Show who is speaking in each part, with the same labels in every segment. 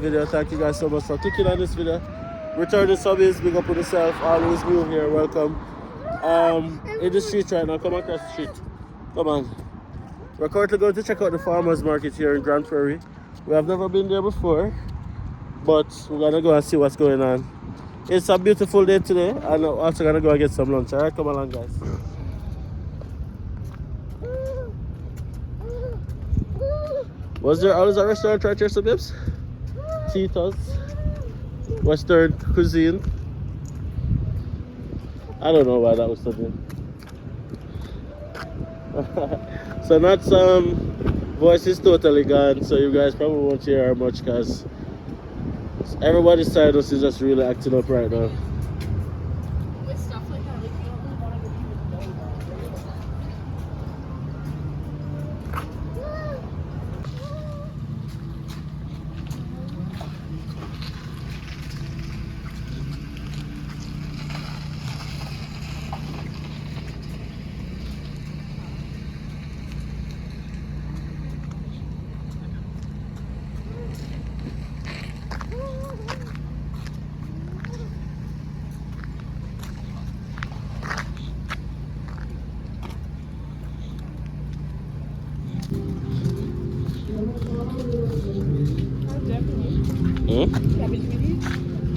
Speaker 1: video. Thank you guys so much for clicking on this video. Return the subbies, big up on yourself. Always new here, welcome. In the street right now, come across the street. Come on. We're currently going to check out the farmers market here in Grand Prairie. We have never been there before, but we're gonna go and see what's going on. It's a beautiful day today, and we're also gonna go and get some lunch. Alright, come along, guys. Was there always a restaurant right here, some babes? Tito's, Western cuisine. I don't know why that was something. So Nat's voice is totally gone, so you guys probably won't hear her much because everybody's sinus is just really acting up right now.
Speaker 2: With stuff like that, like, you don't really want to go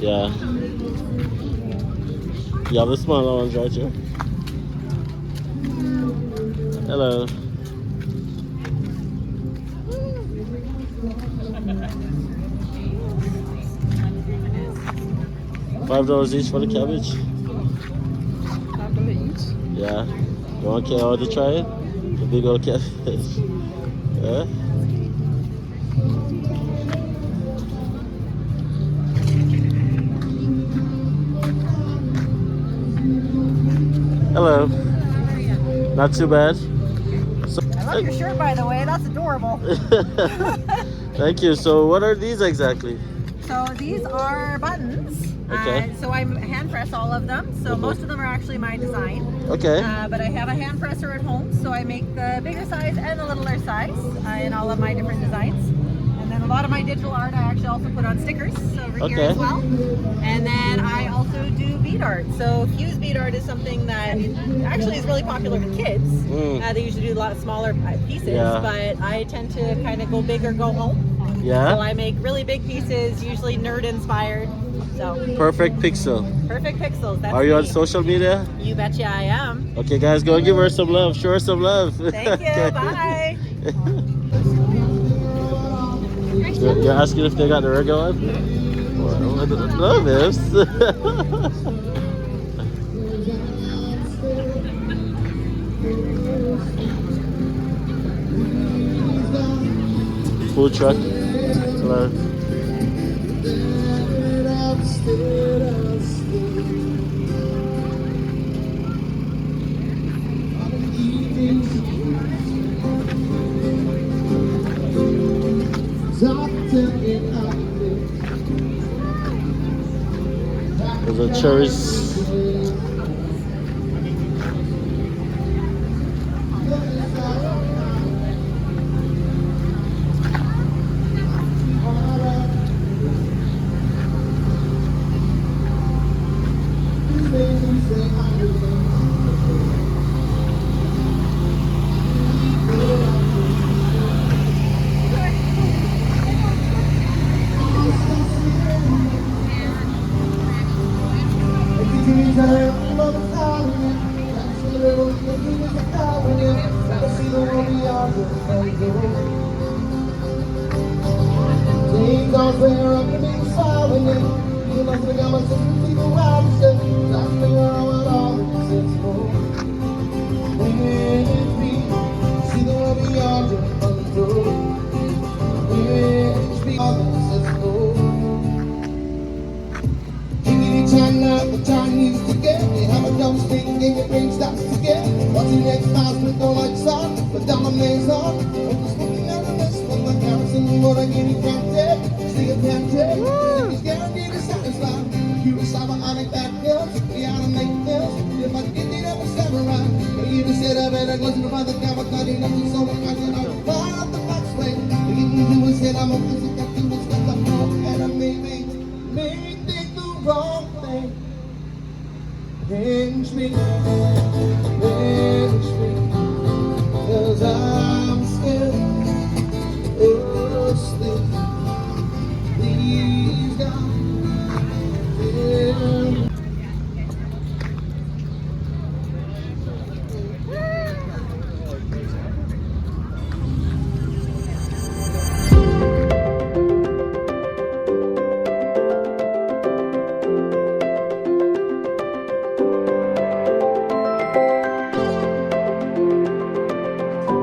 Speaker 1: Yeah. You have the smaller ones right here. Hello. $5 each for the cabbage.
Speaker 2: $5 each?
Speaker 1: Yeah. You want to try it? The big old cabbage. Yeah. Hello. Not too bad. So,
Speaker 2: I love your shirt, by the way. That's adorable.
Speaker 1: Thank you. So what are these exactly?
Speaker 2: So these are buttons.
Speaker 1: Okay.
Speaker 2: So I hand press all of them. So most of them are actually my design.
Speaker 1: Okay.
Speaker 2: But I have a hand presser at home, so I make the bigger size and the littler size in all of my different designs. And then a lot of my digital art I actually also put on stickers over here as well. And then I also do bead art. So fuse bead art is something that actually is really popular with kids. They usually do a lot of smaller pieces, but I tend to kind of go big or go home.
Speaker 1: Yeah.
Speaker 2: So I make really big pieces, usually nerd inspired. So
Speaker 1: Perfect Pixel.
Speaker 2: Perfect Pixels. That's
Speaker 1: Are you on
Speaker 2: me.
Speaker 1: social media?
Speaker 2: You betcha I am.
Speaker 1: Okay, guys, go and give her some love. Show her some love.
Speaker 2: Thank you. Bye.
Speaker 1: You're asking if they got the regular one? Well, I don't know this. Food truck. Hello. There's a cherries. me, finish me, 'cause I'm still asleep. Please God, hear me.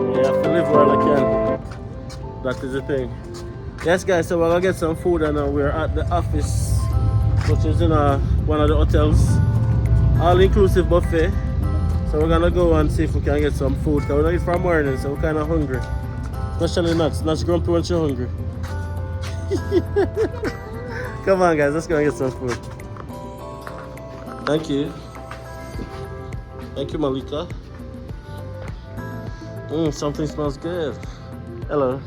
Speaker 1: You have to live while I can. That is the thing. Yes, guys, so we're gonna get some food, and we're at the office, which is in one of the hotels, all-inclusive buffet. So we're gonna go and see if we can get some food. Cause we're not eat from morning, so we're kind of hungry. Especially nuts. Nuts grumpy when you're hungry. Come on, guys, let's go and get some food. Thank you. Thank you, Malika. Something smells good. Hello.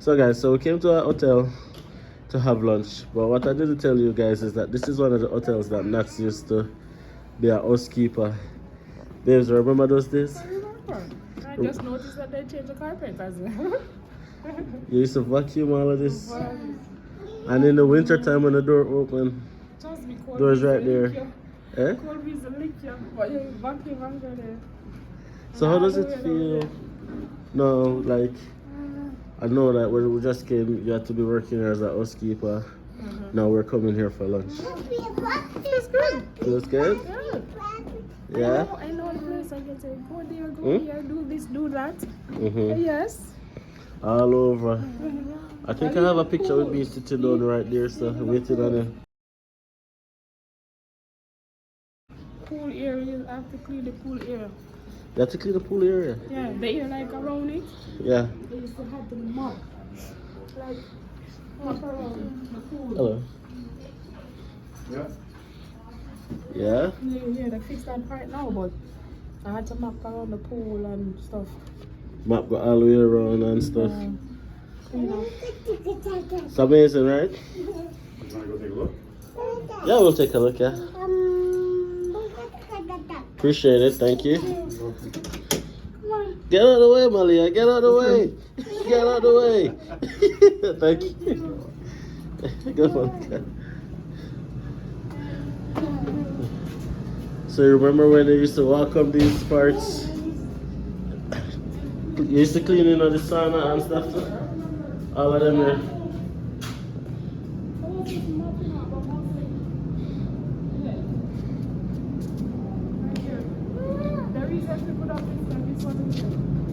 Speaker 1: So guys, so we came to a hotel to have lunch, but what I didn't tell you guys is that this is one of the hotels that Nats used to be a housekeeper. Babes, remember those days?
Speaker 3: I remember. I just noticed that they changed the carpet as well.
Speaker 1: You used to vacuum all of this, and in the winter time when the door open,
Speaker 3: Just be cold.
Speaker 1: door's right there. Eh?
Speaker 3: Cold breeze will lick you, but you vacuum under there.
Speaker 1: So how does it feel? No, like, I know that when we just came, you had to be working here as a housekeeper. Now we're coming here for lunch.
Speaker 3: Feels good.
Speaker 1: Feels good?
Speaker 3: Yeah.
Speaker 1: Yeah?
Speaker 3: I know the place. I can say, go there, go here, do this, do that. Yes.
Speaker 1: All over. I think I have a picture with me sitting down right there, so waiting on it.
Speaker 3: Pool area, you have to clean the pool area.
Speaker 1: You have to clean the pool area.
Speaker 3: Yeah, the air like around it.
Speaker 1: Yeah.
Speaker 3: They used to have the mop. Like, mop around the pool.
Speaker 1: Hello. Yeah. Yeah?
Speaker 3: Yeah, they fixed that part now, but I had to map around the pool and stuff.
Speaker 1: Map got all the way around and stuff.
Speaker 3: Clean up.
Speaker 1: It's amazing, right?
Speaker 4: You want to go take a look?
Speaker 1: Yeah, we'll take a look, yeah. Appreciate it, thank you. Get out of the way, Malia, get out of the way. Get out of the way. Thank you. Good one. So you remember when they used to walk up these parts? You used to clean in the sauna and stuff too? All of them there.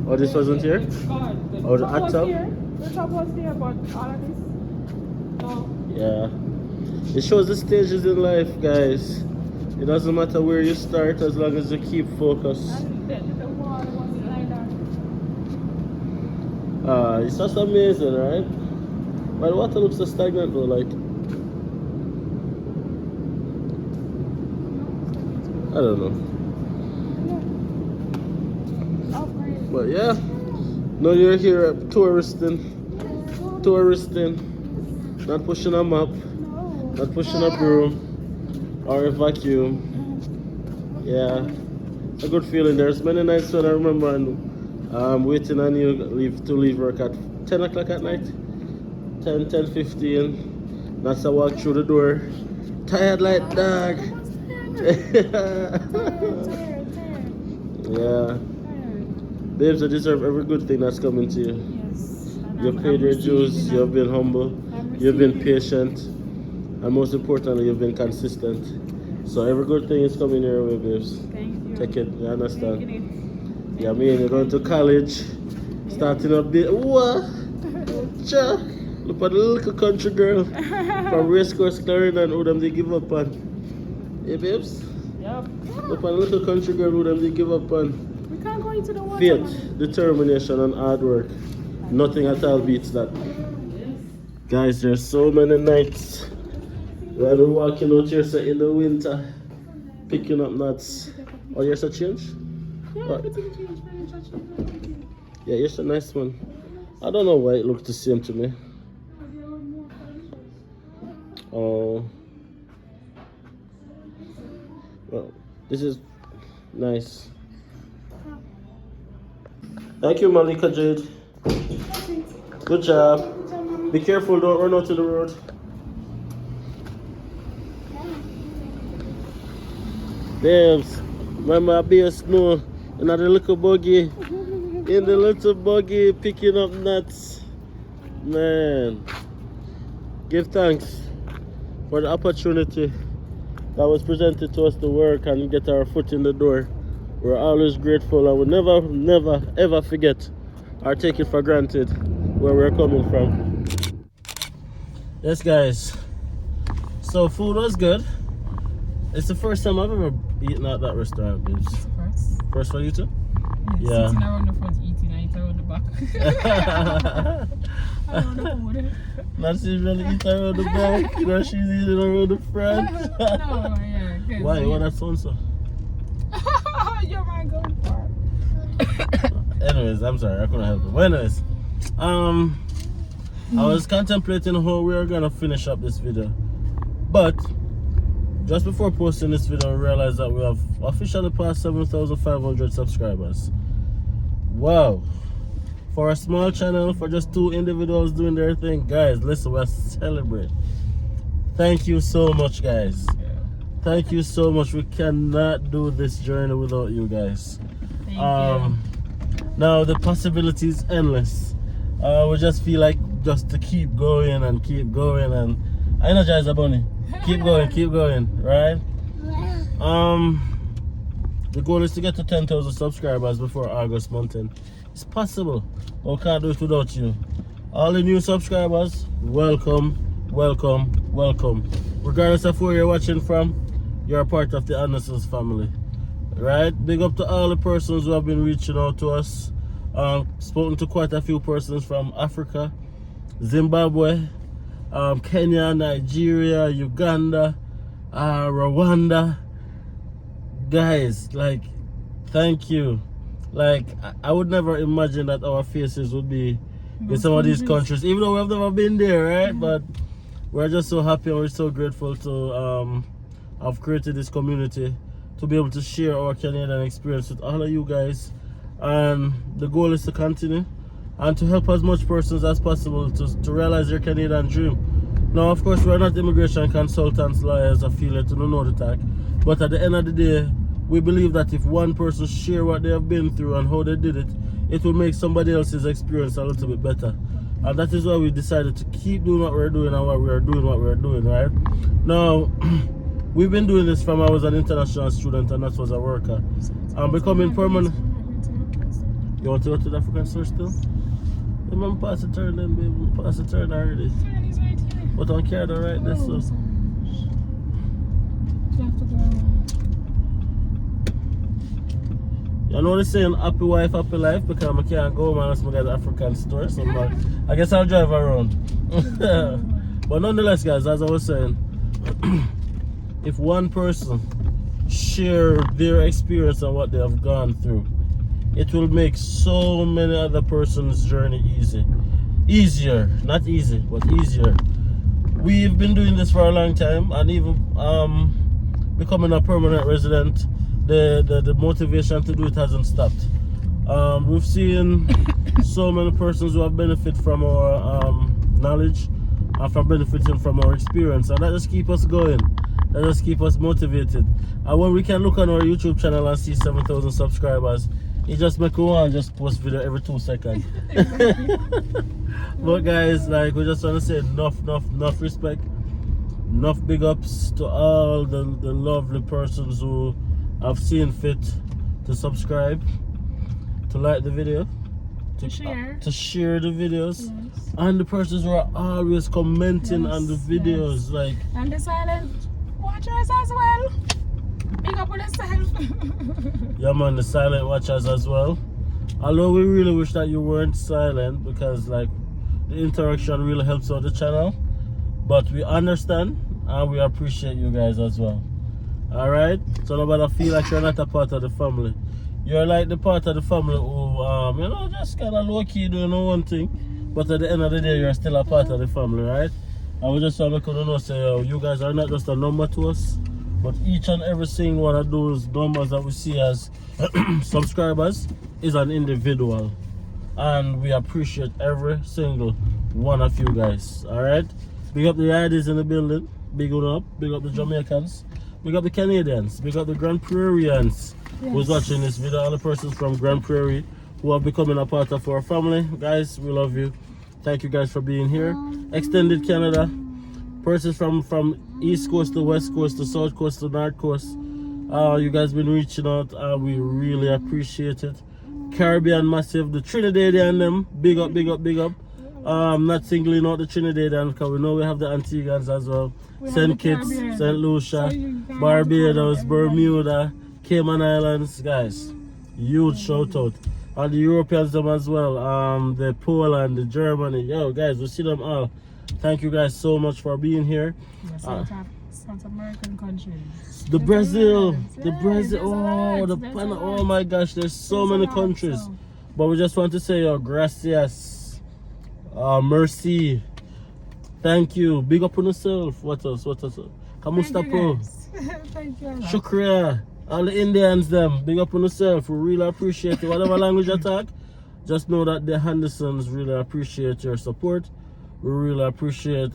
Speaker 1: Oh, this wasn't here? Oh, the hot tub?
Speaker 3: The top was there, but all of this, no.
Speaker 1: Yeah. It shows the stages in life, guys. It doesn't matter where you start as long as you keep focus.
Speaker 3: And the wall wasn't like that.
Speaker 1: It's just amazing, right? But the water looks so stagnant though, like. I don't know. But yeah, now you're here touristing, not pushing a mop, not pushing a broom or a vacuum. Yeah, it's a good feeling. There's many nights when I remember waiting on you to leave work at 10 o'clock at night, 10:15. That's I walk through the door, tired like dog. Yeah. Babes, you deserve every good thing that's coming to you.
Speaker 3: Yes.
Speaker 1: You've paid your dues, you've been humble, you've been patient, and most importantly, you've been consistent. So every good thing is coming your way, babes.
Speaker 3: Thank you.
Speaker 1: Take it, you understand? Yeah, I mean, you're going to college, starting a bit. What? Cha. Look at the little country girl from Racecourse Clarendon who them they give up on. Hey babes?
Speaker 3: Yep.
Speaker 1: Look at the little country girl who them they give up on.
Speaker 3: We can't go into the water.
Speaker 1: Faith, determination and hard work. Nothing at all beats that. Guys, there's so many nights where we're walking out here so in the winter, picking up nuts. Oh, here's a change?
Speaker 3: Yeah,
Speaker 1: What?
Speaker 3: everything changed.
Speaker 1: Yeah, here's a nice one. I don't know why it looks the same to me. Oh. Well, this is nice. Thank you, Malika Jade. Good job. Be careful, don't run out to the road. Babes, remember I be a snow in the little buggy. In the little buggy picking up nuts. Man. Give thanks for the opportunity that was presented to us to work and get our foot in the door. We're always grateful and we never ever forget or take it for granted where we're coming from. Yes guys, so food was good. It's the first time I've ever eaten at that restaurant, babes. First for you too? Yeah.
Speaker 3: Sitting around the front eating, I eat around the back. Around the food.
Speaker 1: Not usually eat around the back, you know, she's eating around the front.
Speaker 3: No, yeah.
Speaker 1: Why? What that sound so?
Speaker 3: You're my going far.
Speaker 1: Anyways, I'm sorry, I couldn't help it. But anyways, I was contemplating how we are gonna finish up this video, but just before posting this video, I realized that we have officially passed 7,500 subscribers. Wow! For a small channel, for just 2 individuals doing their thing, guys, listen, we're celebrating. Thank you so much, guys. Thank you so much. We cannot do this journey without you guys.
Speaker 3: Thank you.
Speaker 1: Now the possibility is endless. We just feel like just to keep going and energize the bunny. Keep going, right? The goal is to get to 10,000 subscribers before August month end. It's possible, but we can't do it without you. All the new subscribers, welcome. Regardless of where you're watching from, you're a part of the Andersons family, right? Big up to all the persons who have been reaching out to us. Spoken to quite a few persons from Africa, Zimbabwe, Kenya, Nigeria, Uganda, Rwanda. Guys, like, thank you. Like, I would never imagine that our faces would be in some of these countries, even though we've never been there, right? But we're just so happy and we're so grateful to have created this community to be able to share our Canadian experience with all of you guys. And the goal is to continue and to help as much persons as possible to realize their Canadian dream. Now, of course, we're not immigration consultants, lawyers, affiliates, to know the tag. But at the end of the day, we believe that if one person share what they have been through and how they did it, it will make somebody else's experience a little bit better. And that is why we decided to keep doing what we're doing and why we're doing what we're doing, right? Now, we've been doing this from I was an international student and that was a worker. I'm becoming permanent. You want to go to the African store still? Yeah, man, pass the turn then, baby. Pass the turn already.
Speaker 3: Turn is right here.
Speaker 1: But on Canada right there, so.
Speaker 3: You have to go around.
Speaker 1: You know the saying, happy wife, happy life, because I can't go man unless I get the African store. So I guess I'll drive around. But nonetheless, guys, as I was saying, if one person share their experience and what they have gone through, it will make so many other persons' journey easier, not easy, but easier. We've been doing this for a long time, and even becoming a permanent resident, the motivation to do it hasn't stopped. We've seen so many persons who have benefited from our knowledge and from benefiting from our experience, and that just keeps us going. That just keeps us motivated. And when we can look on our YouTube channel and see 7,000 subscribers, it just make me want to just post video every 2 seconds. But guys, like, we just want to say enough respect, enough big ups to all the lovely persons who have seen fit to subscribe, to like the video,
Speaker 3: To share.
Speaker 1: To share the videos.
Speaker 3: Yes.
Speaker 1: And the persons who are always commenting on the videos.
Speaker 3: Yes.
Speaker 1: Like,
Speaker 3: And the silent watchers as well. Big up on yourself.
Speaker 1: yeah man, the silent watchers as well. Although we really wish that you weren't silent, because like the interaction really helps out the channel. But we understand and we appreciate you guys as well. Alright? So nobody feel like you're not a part of the family. You're like the part of the family who you know, just kinda low-key doing one thing. But at the end of the day, you're still a part of the family, right? And we just want to know, say, you guys are not just a number to us, but each and every single one of those numbers that we see as subscribers is an individual. And we appreciate every single one of you guys, alright? Big up the IDs in the building, big up the Jamaicans, big up the Canadians, big up the Grand Prairians who's watching this video, all the persons from Grand Prairie who are becoming a part of our family. Guys, we love you. Thank you guys for being here. Extended Canada, persons from East Coast to West Coast to South Coast to North Coast. You guys been reaching out and we really appreciate it. Caribbean massive, the Trinidadian them, big up, big up, big up. Not singling out the Trinidadian because we know we have the Antiguans as well. St. Kitts, St. Lucia, Barbados, Bermuda, Cayman Islands, guys. Huge shout out. And the Europeans them as well. The Poland, the Germany, yo guys, we see them all. Thank you guys so much for being here.
Speaker 3: South American countries.
Speaker 1: The Brazil, the
Speaker 3: Yeah,
Speaker 1: Brazil,
Speaker 3: there's a lot,
Speaker 1: Panama, oh my gosh, there's so many countries.
Speaker 3: So.
Speaker 1: But we just want to say, gracias, mercy, thank you, big up on yourself. What else? Kamusta po?
Speaker 3: Thank you.
Speaker 1: Shukriya. All the Indians them, big up on yourself. We really appreciate it. Whatever language you talk, just know that the Hendersons really appreciate your support. We really appreciate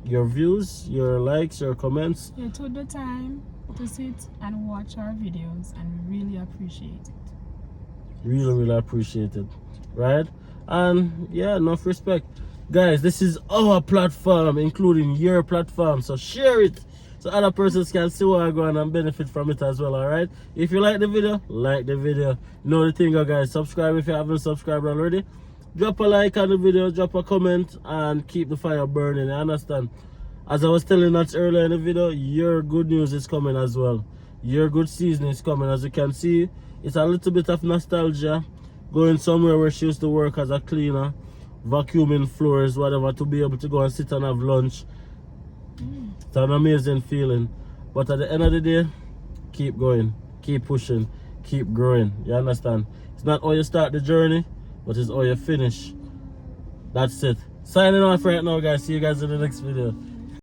Speaker 1: your views, your likes, your comments.
Speaker 3: You took the time to sit and watch our videos and we really appreciate it.
Speaker 1: Really appreciate it, right? And yeah, enough respect, guys. This is our platform, including your platform, so share it so other persons can see what I go on and benefit from it as well. All right, if you like the video, like the video. You know the thing, guys. Subscribe if you haven't subscribed already. Drop a like on the video, drop a comment, and keep the fire burning. You understand? As I was telling us earlier in the video, your good news is coming as well. Your good season is coming. As you can see, it's a little bit of nostalgia. Going somewhere where she used to work as a cleaner, vacuuming floors, whatever, to be able to go and sit and have lunch. It's an amazing feeling. But at the end of the day, keep going, keep pushing, keep growing. You understand? It's not how you start the journey, but it's how you finish. That's it. Signing off right now, guys. See you guys in the next video.